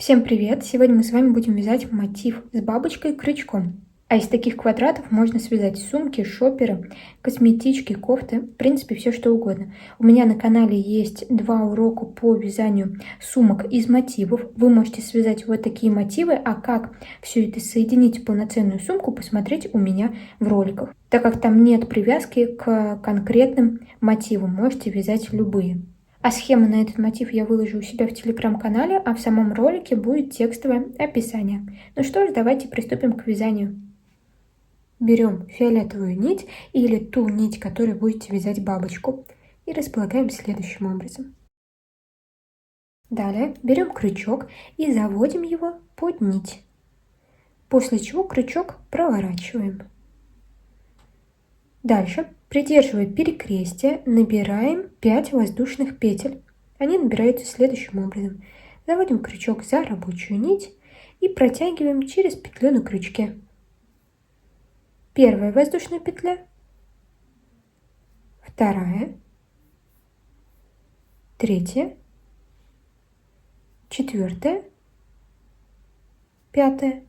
Всем привет! Сегодня мы с вами будем вязать мотив с бабочкой и крючком. А из таких квадратов можно связать сумки, шоперы, косметички, кофты, в принципе все что угодно. У меня на канале есть 2 урока по вязанию сумок из мотивов. Вы можете связать вот такие мотивы, а как все это соединить в полноценную сумку, посмотреть у меня в роликах. Так как там нет привязки к конкретным мотивам, можете вязать любые. А схему на этот мотив я выложу у себя в телеграм-канале, а в самом ролике будет текстовое описание. Ну что ж, давайте приступим к вязанию. Берем фиолетовую нить или ту нить, которой будете вязать бабочку, и располагаем следующим образом. Далее берем крючок и заводим его под нить, после чего крючок проворачиваем. Дальше, придерживая перекрестие, набираем 5 воздушных петель. Они набираются следующим образом. Заводим крючок за рабочую нить и протягиваем через петлю на крючке. Первая воздушная петля, вторая, третья, четвертая, пятая.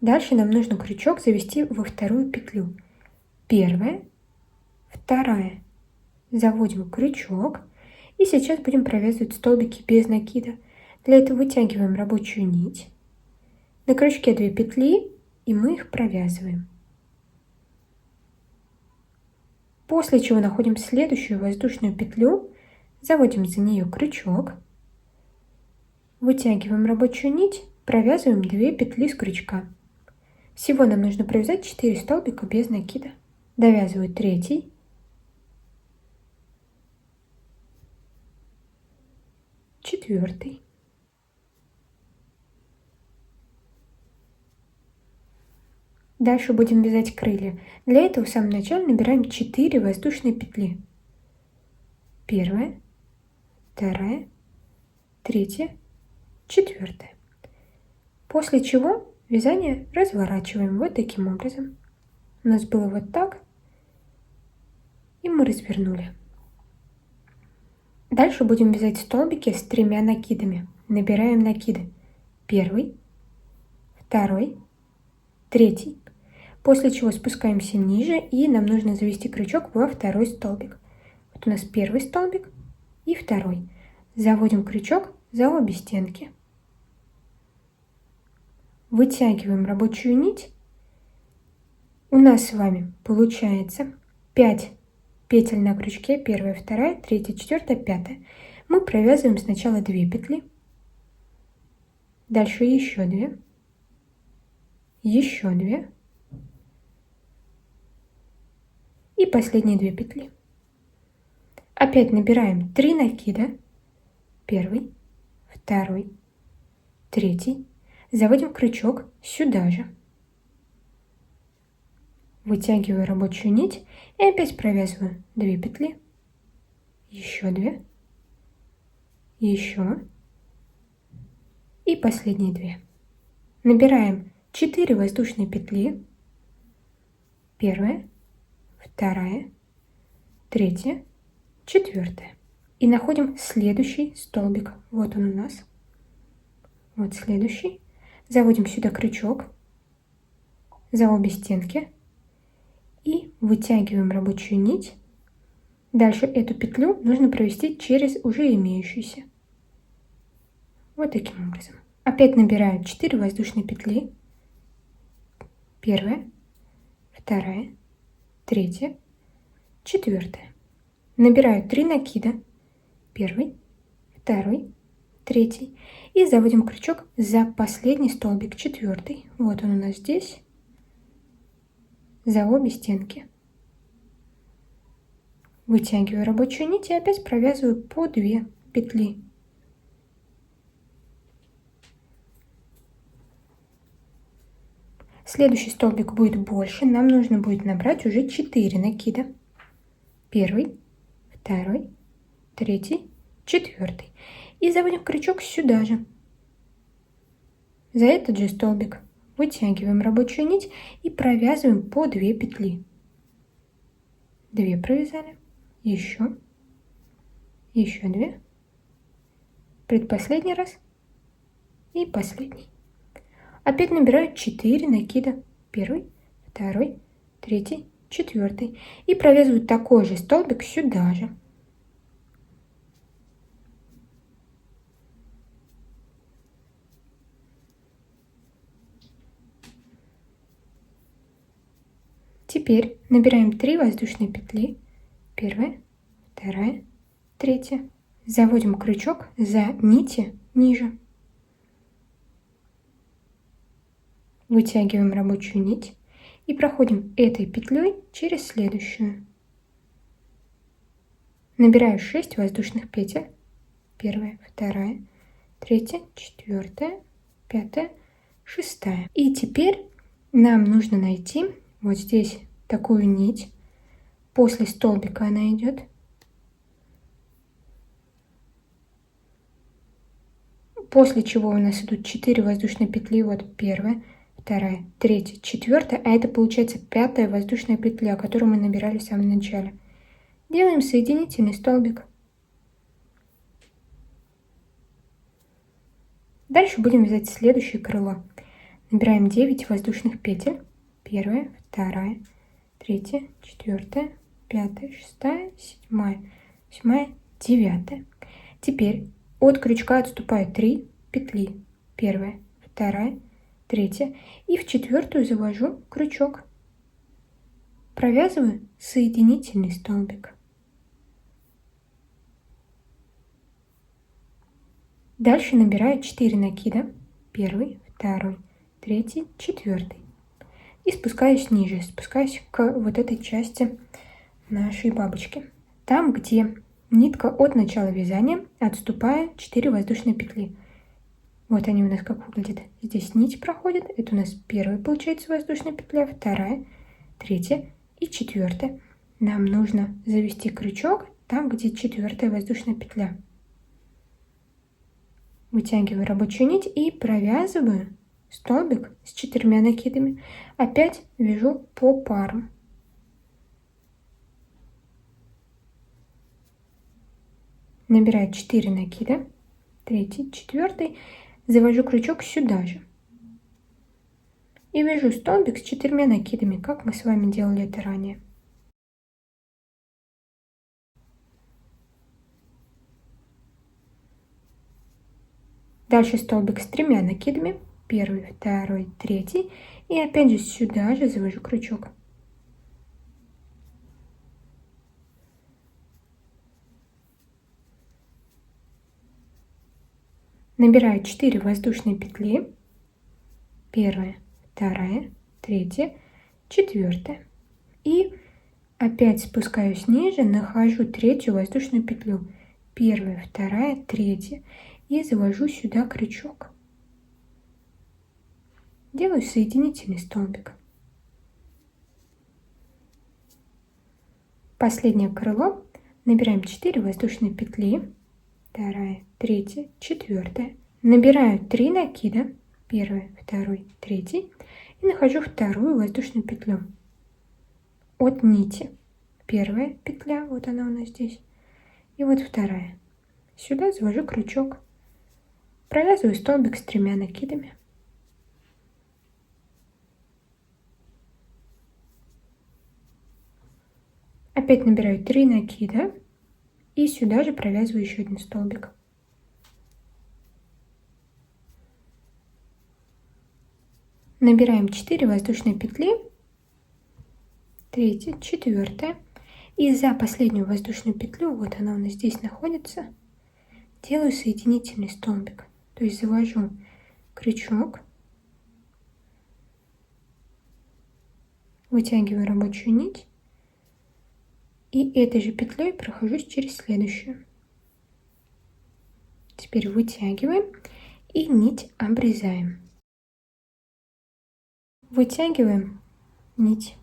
Дальше нам нужно крючок завести во вторую петлю. Первая, вторая. Заводим крючок и сейчас будем провязывать столбики без накида. Для этого вытягиваем рабочую нить. На крючке 2 петли и мы их провязываем. После чего находим следующую воздушную петлю, заводим за нее крючок, вытягиваем рабочую нить, провязываем 2 петли с крючка. Всего нам нужно провязать 4 столбика без накида. Довязываю 3, 4. Дальше будем вязать крылья. Для этого в самом начале набираем 4 воздушные петли. Первая, вторая, третья, четвертая. После чего вязание разворачиваем вот таким образом. У нас было вот так, и мы развернули. Дальше будем вязать столбики с 3 накидами. Набираем накиды. Первый, второй, третий. После чего спускаемся ниже, и нам нужно завести крючок во второй столбик. Вот у нас первый столбик и второй. Заводим крючок за обе стенки. Вытягиваем рабочую нить. У нас с вами получается 5 петель на крючке. Первая, вторая, третья, четвертая, пятая. Мы провязываем сначала 2 петли. Дальше еще 2. Еще 2. И последние 2 петли. Опять набираем 3 накида. Первый, второй, третий. Заводим крючок сюда же. Вытягиваю рабочую нить и опять провязываю 2 петли. Еще 2. Еще. И последние 2. Набираем 4 воздушные петли. Первая, вторая, третья, четвертая. И находим следующий столбик. Вот он у нас. Вот следующий. Заводим сюда крючок за обе стенки и вытягиваем рабочую нить. Дальше эту петлю нужно провести через уже имеющуюся. Вот таким образом. Опять набираю 4 воздушные петли. Первая, вторая, третья, четвертая. Набираю 3 накида. Первый, второй, третий. И заводим крючок за последний столбик, 4. Вот он у нас здесь. За обе стенки. Вытягиваю рабочую нить и опять провязываю по 2 петли. Следующий столбик будет больше. Нам нужно будет набрать уже 4 накида. Первый, второй, третий, четвертый. И заводим крючок сюда же. За этот же столбик вытягиваем рабочую нить и провязываем по 2 петли. 2 провязали. Еще 2. Предпоследний раз и последний. Опять набираю 4 накида. Первый, второй, третий, четвертый. И провязываю такой же столбик сюда же. Теперь набираем 3 воздушные петли. Первая, вторая, третья. Заводим крючок за нити ниже. Вытягиваем рабочую нить и проходим этой петлей через следующую. Набираю 6 воздушных петель. Первая, вторая, третья, четвертая, пятая, шестая. И теперь нам нужно найти вот здесь такую нить. После столбика она идет. После чего у нас идут 4 воздушные петли. Вот первая, вторая, третья, четвертая. А это получается 5-я воздушная петля, которую мы набирали в самом начале. Делаем соединительный столбик. Дальше будем вязать следующее крыло. Набираем 9 воздушных петель. Первая, вторая, третья, четвертая, пятая, шестая, седьмая, восьмая, девятая. Теперь от крючка отступаю 3 петли. Первая, вторая, третья. И в четвертую завожу крючок. Провязываю соединительный столбик. Дальше набираю 4 накида. Первый, второй, третий, четвертый. И спускаюсь ниже, спускаюсь к вот этой части нашей бабочки. Там, где нитка от начала вязания, отступая 4 воздушные петли. Вот они у нас как выглядят. Здесь нить проходит. Это у нас первая, получается, воздушная петля, вторая, третья и четвертая. Нам нужно завести крючок там, где 4-я воздушная петля. Вытягиваю рабочую нить и провязываю столбик с 4 накидами. Опять вяжу по парам. Набираю 4 накида, третий, четвертый, завожу крючок сюда же. И вяжу столбик с 4 накидами, как мы с вами делали это ранее. Дальше столбик с 3 накидами. Первый, второй, третий. И опять же сюда же завожу крючок. Набираю 4 воздушные петли. Первая, вторая, третья, четвертая. И опять спускаюсь ниже, нахожу 3-ю воздушную петлю. Первая, вторая, третья. И завожу сюда крючок. Делаю соединительный столбик. Последнее крыло. Набираем 4 воздушные петли. Вторая, третья, четвертая. Набираю 3 накида. Первый, второй, третий. И нахожу 2-ю воздушную петлю. От нити. Первая петля, вот она у нас здесь. И вот 2-я. Сюда завожу крючок. Провязываю столбик с 3 накидами. Опять набираю 3 накида и сюда же провязываю еще один столбик. Набираем 4 воздушные петли, 3, 4, и за последнюю воздушную петлю, вот она у нас здесь находится, делаю соединительный столбик. То есть завожу крючок, вытягиваю рабочую нить и этой же петлей прохожусь через следующую. Теперь вытягиваем и нить обрезаем. Вытягиваем нить.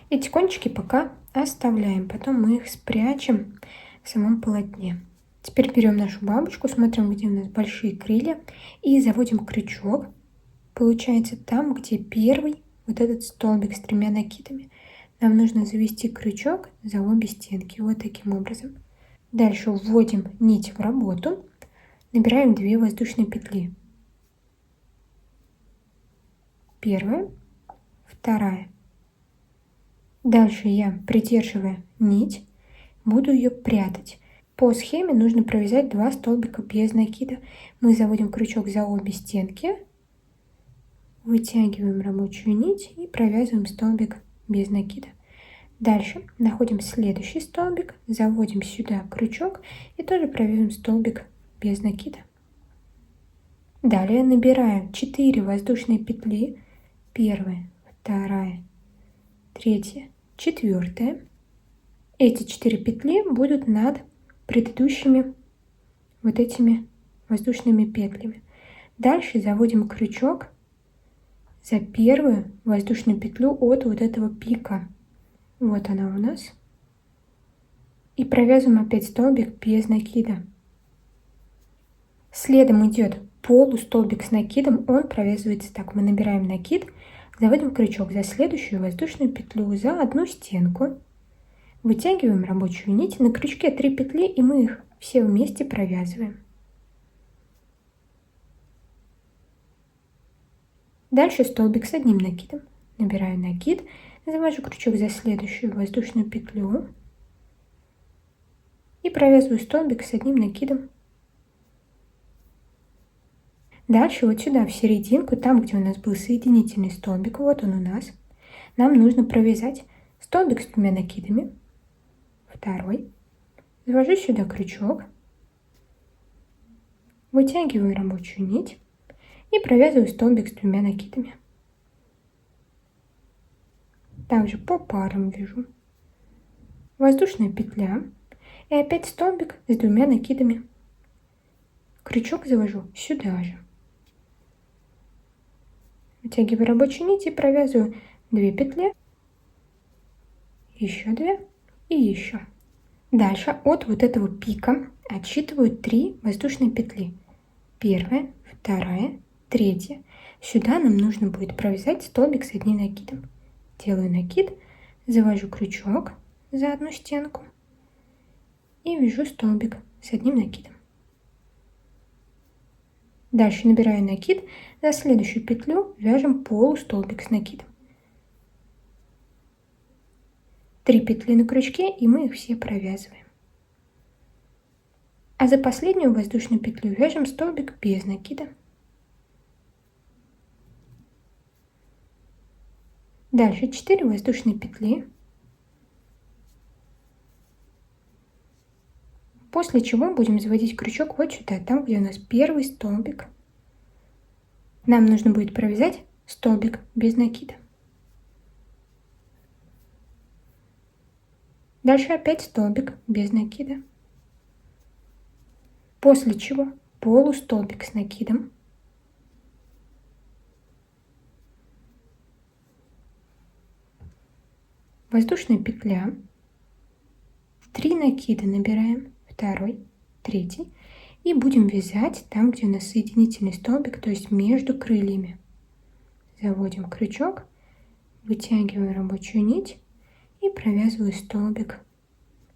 Эти кончики пока оставляем, потом мы их спрячем в самом полотне. Теперь берем нашу бабочку, смотрим, где у нас большие крылья, и заводим крючок. Получается там, где первый вот этот столбик с 3 накидами. Нам нужно завести крючок за обе стенки, вот таким образом. Дальше вводим нить в работу, набираем 2 воздушные петли. первая, вторая. Дальше я, придерживая нить, буду ее прятать. По схеме нужно провязать 2 столбика без накида. Мы заводим крючок за обе стенки, вытягиваем рабочую нить и провязываем столбик без накида. Дальше находим следующий столбик, заводим сюда крючок и тоже провязываем столбик без накида. Далее набираем 4 воздушные петли, первая, вторая, третья, четвертая. Эти 4 петли будут над предыдущими вот этими воздушными петлями. Дальше заводим крючок за первую воздушную петлю от вот этого пика. Вот она у нас. И провязываем опять столбик без накида. Следом идет полустолбик с накидом, он провязывается так. Мы набираем накид, заводим крючок за следующую воздушную петлю, за одну стенку, вытягиваем рабочую нить, на крючке 3 петли, и мы их все вместе провязываем. Дальше столбик с одним накидом. Набираю накид, завожу крючок за следующую воздушную петлю и провязываю столбик с одним накидом. Дальше вот сюда, в серединку, там, где у нас был соединительный столбик, вот он у нас, нам нужно провязать столбик с 2 накидами, второй, завожу сюда крючок, вытягиваю рабочую нить и провязываю столбик с 2 накидами. Также по парам вяжу. Воздушная петля и опять столбик с 2 накидами. Крючок завожу сюда же. Вытягиваю рабочую нить и провязываю 2 петли, еще 2 и еще. Дальше от вот этого пика отсчитываю 3 воздушные петли. Первая, вторая, третья. Сюда нам нужно будет провязать столбик с одним накидом. Делаю накид, завожу крючок за одну стенку и вяжу столбик с одним накидом. Дальше набираю накид, за следующую петлю вяжем полустолбик с накидом. 3 петли на крючке, и мы их все провязываем. А за последнюю воздушную петлю вяжем столбик без накида. Дальше 4 воздушные петли. После чего будем заводить крючок вот сюда, там, где у нас первый столбик. Нам нужно будет провязать столбик без накида. Дальше опять столбик без накида. После чего полустолбик с накидом. Воздушная петля. 3 накида набираем. Второй, третий. И будем вязать там, где у нас соединительный столбик, то есть между крыльями. Заводим крючок, вытягиваю рабочую нить и провязываю столбик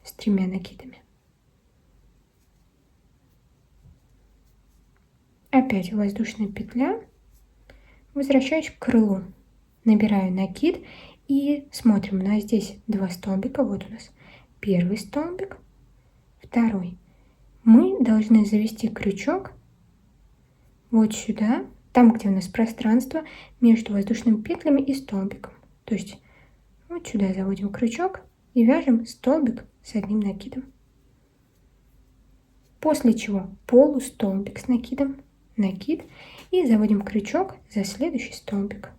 с 3 накидами. Опять воздушная петля. Возвращаюсь к крылу. Набираю накид и смотрим. У нас здесь 2 столбика. Вот у нас первый столбик, второй. Мы должны завести крючок вот сюда, там, где у нас пространство между воздушными петлями и столбиком. То есть вот сюда заводим крючок и вяжем столбик с одним накидом. После чего полустолбик с накидом, накид, и заводим крючок за следующий столбик.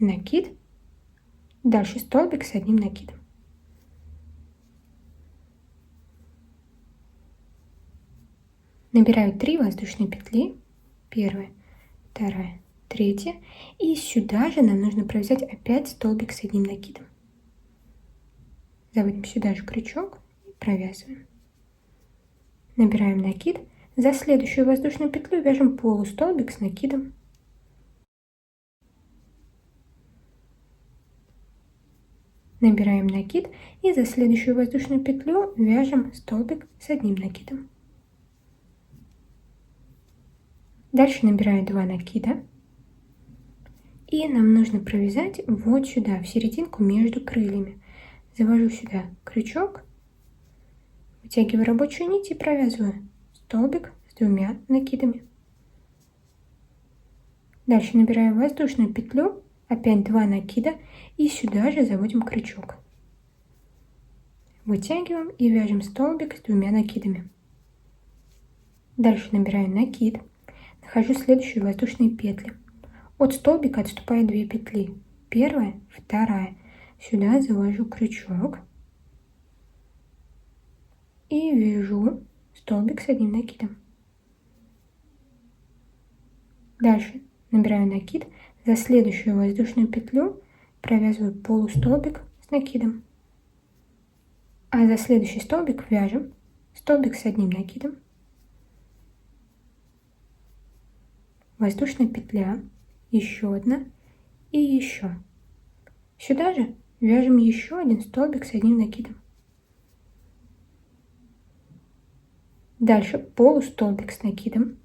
Накид, дальше столбик с одним накидом. Набираю 3 воздушные петли, первая, вторая, третья, и сюда же нам нужно провязать опять столбик с одним накидом. Заводим сюда же крючок и провязываем. Набираем накид, за следующую воздушную петлю вяжем полустолбик с накидом. Набираем накид и за следующую воздушную петлю вяжем столбик с одним накидом. Дальше набираю 2 накида. И нам нужно провязать вот сюда, в серединку между крыльями. Завожу сюда крючок, вытягиваю рабочую нить и провязываю столбик с 2 накидами. Дальше набираю воздушную петлю, опять 2 накида и сюда же заводим крючок. Вытягиваем и вяжем столбик с 2 накидами. Дальше набираю накид, нахожу следующие воздушные петли. От столбика отступаю 2 петли. Первая, вторая. Сюда завожу крючок и вяжу столбик с 1 накидом. Дальше набираю накид, за следующую воздушную петлю провязываю полустолбик с накидом. А за следующий столбик вяжем столбик с 1 накидом. Воздушная петля, еще одна и еще. Сюда же вяжем еще один столбик с 1 накидом. Дальше полустолбик с накидом.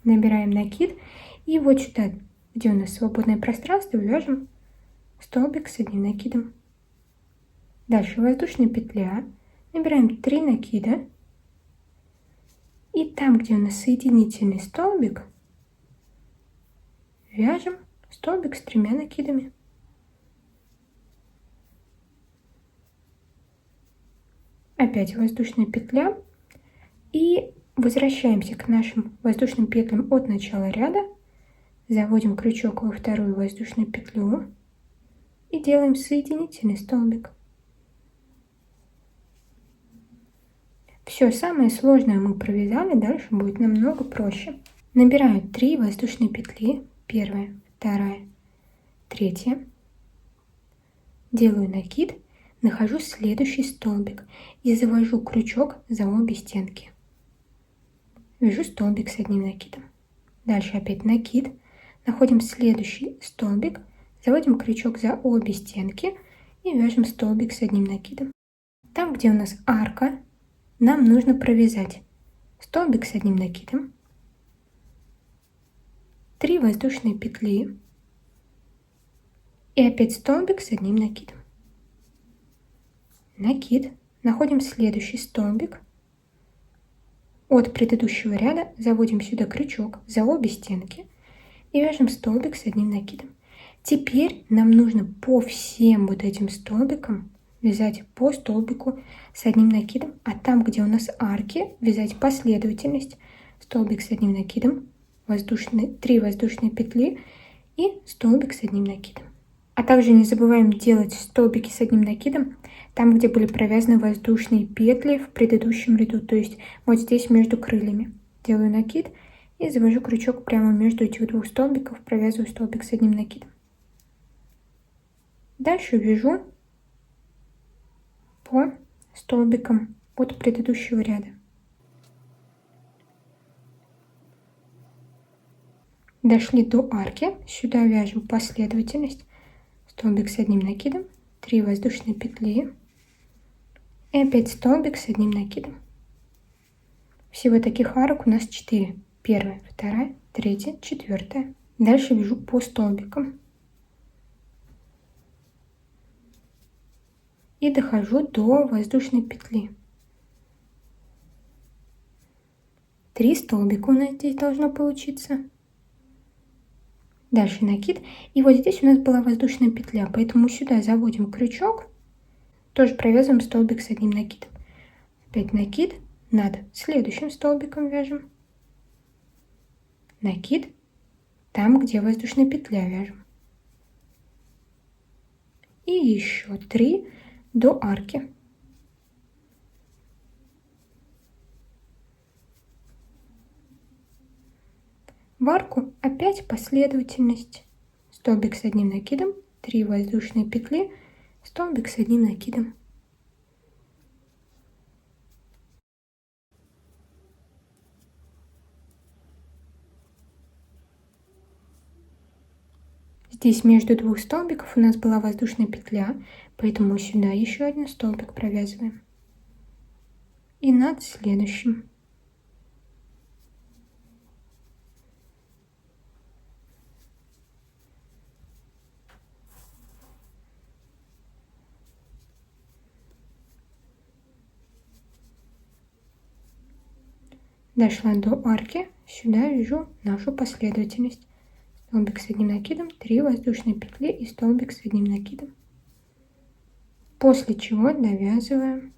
Набираем накид и вот сюда, где у нас свободное пространство, вяжем столбик с 1 накидом. Дальше воздушная петля, набираем 3 накида. И там, где у нас соединительный столбик, вяжем столбик с 3 накидами. Опять воздушная петля. И возвращаемся к нашим воздушным петлям от начала ряда. Заводим крючок во вторую воздушную петлю. И делаем соединительный столбик. Все, самое сложное мы провязали, дальше будет намного проще. Набираю 3 воздушные петли. Первая, вторая, третья. Делаю накид, нахожу следующий столбик и завожу крючок за обе стенки. Вяжу столбик с 1 накидом. Дальше опять накид, находим следующий столбик, заводим крючок за обе стенки и вяжем столбик с 1 накидом. Там, где у нас арка, нам нужно провязать столбик с 1 накидом, 3 воздушные петли и опять столбик с 1 накидом. Накид, находим следующий столбик, от предыдущего ряда заводим сюда крючок за обе стенки и вяжем столбик с 1 накидом. Теперь нам нужно по всем вот этим столбикам вязать по столбику с 1 накидом, а там, где у нас арки, вязать последовательность: столбик с 1 накидом, 3 воздушные петли и столбик с 1 накидом. А также не забываем делать столбики с 1 накидом там, где были провязаны воздушные петли в предыдущем ряду, то есть вот здесь между крыльями. Делаю накид и завожу крючок прямо между этих 2 столбиков, провязываю столбик с 1 накидом. Дальше вяжу по столбикам от предыдущего ряда. Дошли до арки, сюда вяжем последовательность: столбик с 1 накидом, 3 воздушные петли и опять столбик с 1 накидом. Всего таких арок у нас 4. Первая, вторая, третья, четвертая. Дальше вяжу по столбикам и дохожу до воздушной петли. 3 столбика у нас здесь должно получиться. Дальше накид. И вот здесь у нас была воздушная петля, поэтому сюда заводим крючок. Тоже провязываем столбик с 1 накидом. Опять накид, над следующим столбиком вяжем. Накид, там, где воздушная петля, вяжем. И еще 3 до арки. В арку опять последовательность: столбик с 1 накидом, 3 воздушные петли, столбик с 1 накидом. Здесь между 2 столбиков у нас была воздушная петля, поэтому сюда еще 1 столбик провязываем. И над следующим. Дошла до арки, сюда вяжу нашу последовательность. Столбик с одним накидом, 3 воздушные петли и столбик с одним накидом. После чего довязываем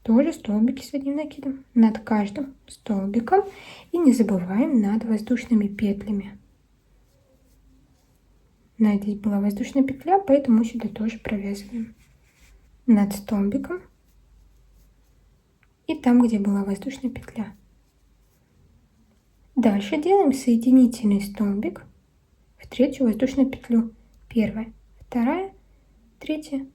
тоже столбики с одним накидом над каждым столбиком и не забываем над воздушными петлями. Здесь была воздушная петля, поэтому сюда тоже провязываем над столбиком и там, где была воздушная петля. Дальше делаем соединительный столбик в третью воздушную петлю. Первая, вторая, третья.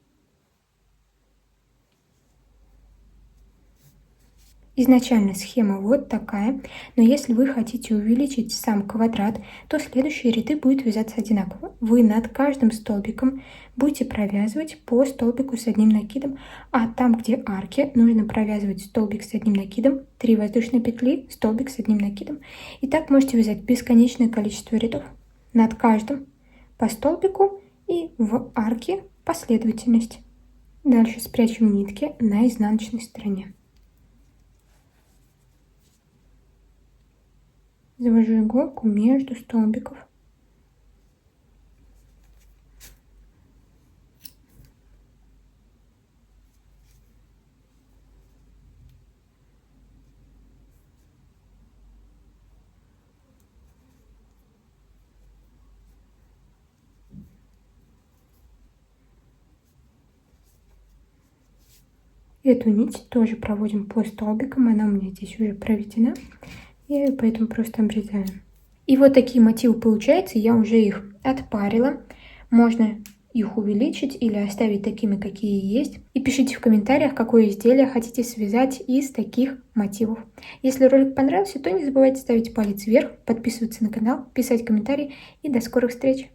Изначально схема вот такая, но если вы хотите увеличить сам квадрат, то следующие ряды будут вязаться одинаково. Вы над каждым столбиком будете провязывать по столбику с одним накидом, а там, где арки, нужно провязывать столбик с одним накидом, 3 воздушные петли, столбик с одним накидом. И так можете вязать бесконечное количество рядов. Над каждым по столбику и в арке последовательность. Дальше спрячем нитки на изнаночной стороне. Завожу иголку между столбиков. Эту нить тоже проводим по столбикам, она у меня здесь уже проведена, и поэтому просто обрезаем. И вот такие мотивы получаются, я уже их отпарила. Можно их увеличить или оставить такими, какие есть. И пишите в комментариях, какое изделие хотите связать из таких мотивов. Если ролик понравился, то не забывайте ставить палец вверх, подписываться на канал, писать комментарии и до скорых встреч!